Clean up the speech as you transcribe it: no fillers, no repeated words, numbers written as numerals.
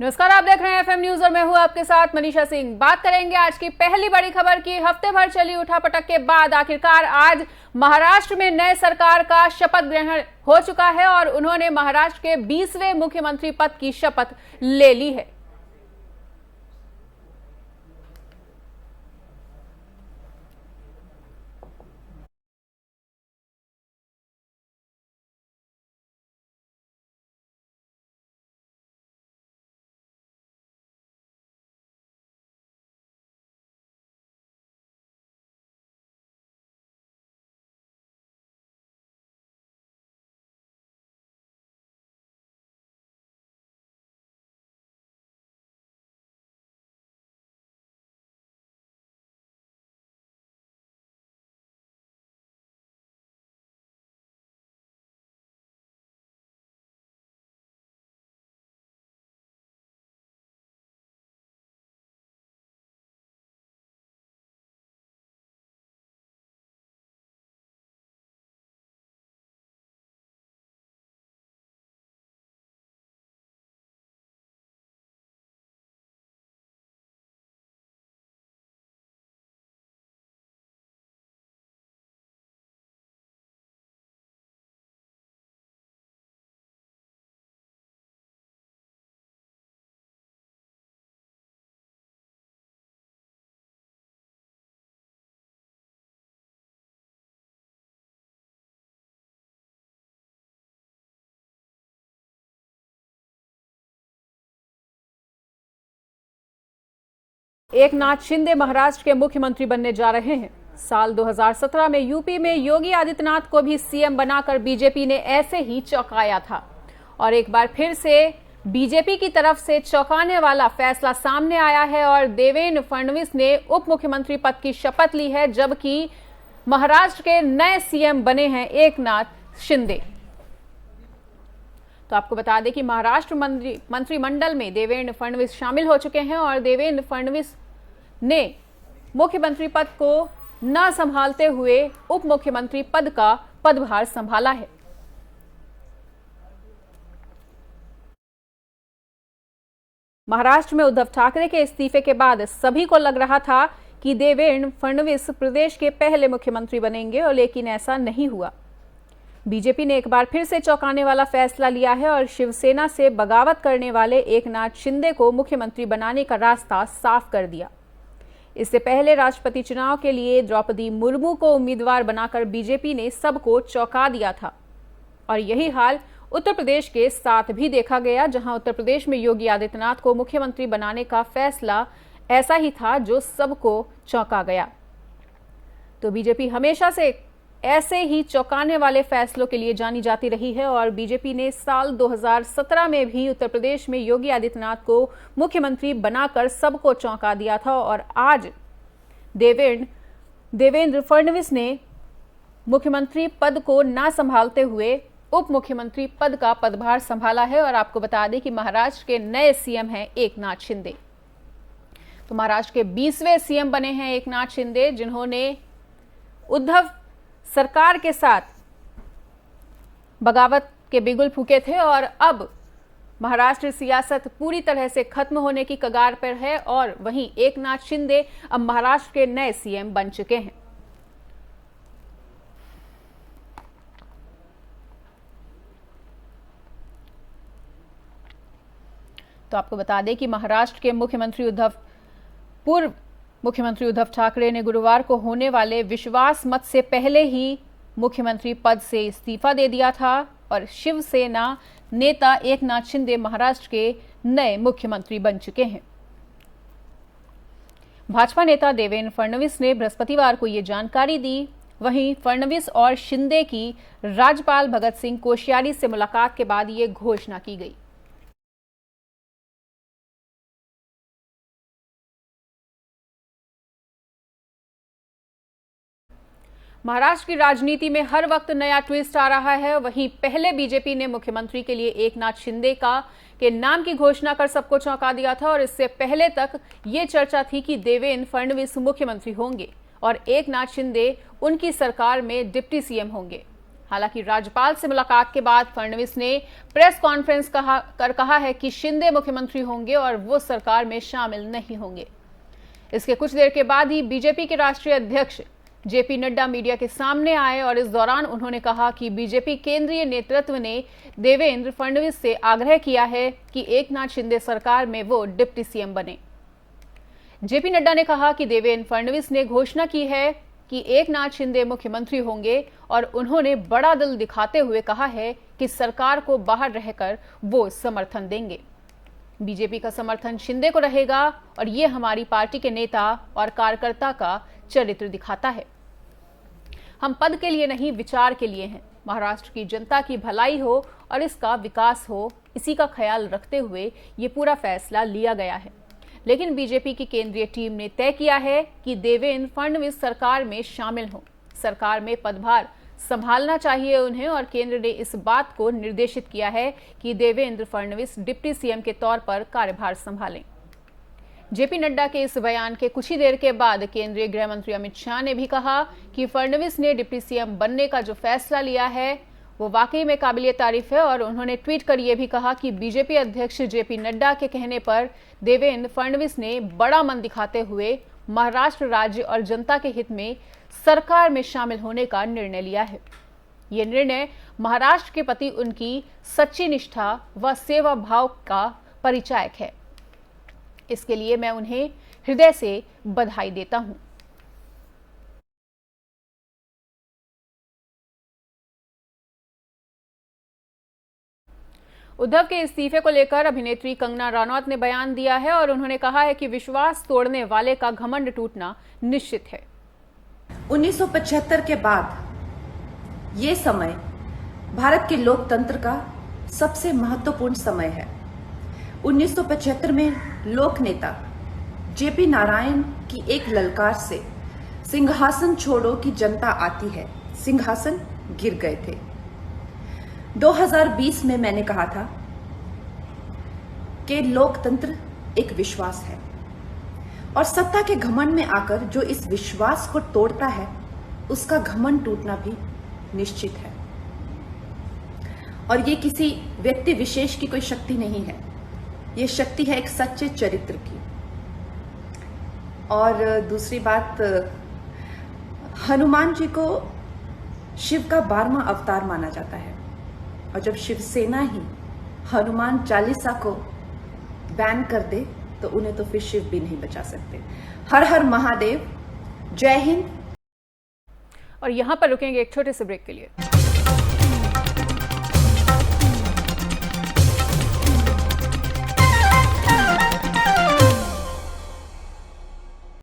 नमस्कार, आप देख रहे हैं एफएम न्यूज और मैं हूं आपके साथ मनीषा सिंह। बात करेंगे आज की पहली बड़ी खबर की। हफ्ते भर चली उठापटक के बाद आखिरकार आज महाराष्ट्र में नए सरकार का शपथ ग्रहण हो चुका है और उन्होंने महाराष्ट्र के 20वें मुख्यमंत्री पद की शपथ ले ली है। एकनाथ शिंदे महाराष्ट्र के मुख्यमंत्री बनने जा रहे हैं। साल 2017 में यूपी में योगी आदित्यनाथ को भी सीएम बनाकर बीजेपी ने ऐसे ही चौंकाया था और एक बार फिर से बीजेपी की तरफ से चौंकाने वाला फैसला सामने आया है और देवेंद्र फडणवीस ने उप मुख्यमंत्री पद की शपथ ली है, जबकि महाराष्ट्र के नए सीएम बने हैं एकनाथ शिंदे। तो आपको बता दें कि महाराष्ट्र मंत्रिमंडल में देवेंद्र फडणवीस शामिल हो चुके हैं और देवेंद्र फडणवीस ने मुख्यमंत्री पद को न संभालते हुए उप मुख्यमंत्री पद का पदभार संभाला है। महाराष्ट्र में उद्धव ठाकरे के इस्तीफे के बाद सभी को लग रहा था कि देवेंद्र फडणवीस प्रदेश के पहले मुख्यमंत्री बनेंगे, और लेकिन ऐसा नहीं हुआ। बीजेपी ने एक बार फिर से चौंकाने वाला फैसला लिया है और शिवसेना से बगावत करने वाले एकनाथ शिंदे को मुख्यमंत्री बनाने का रास्ता साफ कर दिया। इससे पहले राष्ट्रपति चुनाव के लिए द्रौपदी मुर्मू को उम्मीदवार बनाकर बीजेपी ने सबको चौंका दिया था और यही हाल उत्तर प्रदेश के साथ भी देखा गया, जहां उत्तर प्रदेश में योगी आदित्यनाथ को मुख्यमंत्री बनाने का फैसला ऐसा ही था जो सबको चौंका गया। तो बीजेपी हमेशा से ऐसे ही चौंकाने वाले फैसलों के लिए जानी जाती रही है और बीजेपी ने साल 2017 में भी उत्तर प्रदेश में योगी आदित्यनाथ को मुख्यमंत्री बनाकर सबको चौंका दिया था और आज देवेंद्र फडणवीस ने मुख्यमंत्री पद को ना संभालते हुए उप मुख्यमंत्री पद का पदभार संभाला है। और आपको बता दें कि महाराष्ट्र के नए सीएम हैं एकनाथ शिंदे। तो महाराष्ट्र के 20वें सीएम बने हैं एकनाथ शिंदे, जिन्होंने उद्धव सरकार के साथ बगावत के बिगुल फूके थे और अब महाराष्ट्र सियासत पूरी तरह से खत्म होने की कगार पर है और वहीं एकनाथ शिंदे अब महाराष्ट्र के नए सीएम बन चुके हैं। तो आपको बता दें कि महाराष्ट्र के पूर्व मुख्यमंत्री उद्धव ठाकरे ने गुरुवार को होने वाले विश्वास मत से पहले ही मुख्यमंत्री पद से इस्तीफा दे दिया था और शिवसेना नेता एकनाथ शिंदे महाराष्ट्र के नए मुख्यमंत्री बन चुके हैं। भाजपा नेता देवेंद्र फडणवीस ने बृहस्पतिवार को यह जानकारी दी। वहीं फडणवीस और शिंदे की राज्यपाल भगत सिंह कोश्यारी से मुलाकात के बाद ये घोषणा की गई। महाराष्ट्र की राजनीति में हर वक्त नया ट्विस्ट आ रहा है। वहीं पहले बीजेपी ने मुख्यमंत्री के लिए एकनाथ शिंदे के नाम की घोषणा कर सबको चौंका दिया था और इससे पहले तक ये चर्चा थी कि देवेंद्र फडणवीस मुख्यमंत्री होंगे और एकनाथ शिंदे उनकी सरकार में डिप्टी सीएम होंगे। हालांकि राज्यपाल से मुलाकात के बाद फडणवीस ने प्रेस कॉन्फ्रेंस कहा है कि शिंदे मुख्यमंत्री होंगे और वो सरकार में शामिल नहीं होंगे। इसके कुछ देर के बाद ही बीजेपी के राष्ट्रीय अध्यक्ष जेपी नड्डा मीडिया के सामने आए और इस दौरान उन्होंने कहा कि बीजेपी केंद्रीय नेतृत्व ने देवेंद्र फडणवीस से आग्रह किया है कि एकनाथ शिंदे सरकार में वो डिप्टी सीएम बने। जेपी नड्डा ने कहा कि देवेंद्र फडणवीस ने घोषणा की है कि एकनाथ शिंदे मुख्यमंत्री होंगे और उन्होंने बड़ा दिल दिखाते हुए कहा है कि सरकार को बाहर रहकर वो समर्थन देंगे। बीजेपी का समर्थन शिंदे को रहेगा और ये हमारी पार्टी के नेता और कार्यकर्ता का चरित्र दिखाता है। हम पद के लिए नहीं, विचार के लिए हैं। महाराष्ट्र की जनता की भलाई हो और इसका विकास हो, इसी का ख्याल रखते हुए ये पूरा फैसला लिया गया है। लेकिन बीजेपी की केंद्रीय टीम ने तय किया है कि देवेंद्र फडणवीस सरकार में शामिल हों। सरकार में पदभार संभालना चाहिए उन्हें और केंद्र ने इस बात को निर्देशित किया है कि देवेंद्र फडणवीस डिप्टी सीएम के तौर पर कार्यभार संभालें। जेपी नड्डा के इस बयान के कुछ ही देर के बाद केंद्रीय गृह मंत्री अमित शाह ने भी कहा कि फडणवीस ने डिप्टी सीएम बनने का जो फैसला लिया है वो वाकई में काबिलिए तारीफ है और उन्होंने ट्वीट कर यह भी कहा कि बीजेपी अध्यक्ष जेपी नड्डा के कहने पर देवेंद्र फडणवीस ने बड़ा मन दिखाते हुए महाराष्ट्र राज्य और जनता के हित में सरकार में शामिल होने का निर्णय लिया है। ये निर्णय महाराष्ट्र के प्रति उनकी सच्ची निष्ठा व सेवा भाव का परिचायक है। इसके लिए मैं उन्हें हृदय से बधाई देता हूं। उद्धव के इस्तीफे को लेकर अभिनेत्री कंगना रनौत ने बयान दिया है और उन्होंने कहा है कि विश्वास तोड़ने वाले का घमंड टूटना निश्चित है। 1975 के बाद ये समय भारत के लोकतंत्र का सबसे महत्वपूर्ण समय है। 1975 में लोक नेता जेपी नारायण की एक ललकार से सिंहासन छोड़ो की जनता आती है, सिंहासन गिर गए थे। 2020 में मैंने कहा था कि लोकतंत्र एक विश्वास है और सत्ता के घमंड में आकर जो इस विश्वास को तोड़ता है उसका घमंड टूटना भी निश्चित है। और ये किसी व्यक्ति विशेष की कोई शक्ति नहीं है, ये शक्ति है एक सच्चे चरित्र की। और दूसरी बात, हनुमान जी को शिव का 12वां अवतार माना जाता है और जब शिवसेना ही हनुमान चालीसा को बैन कर दे तो उन्हें तो फिर शिव भी नहीं बचा सकते। हर हर महादेव, जय हिंद। और यहां पर रुकेंगे एक छोटे से ब्रेक के लिए।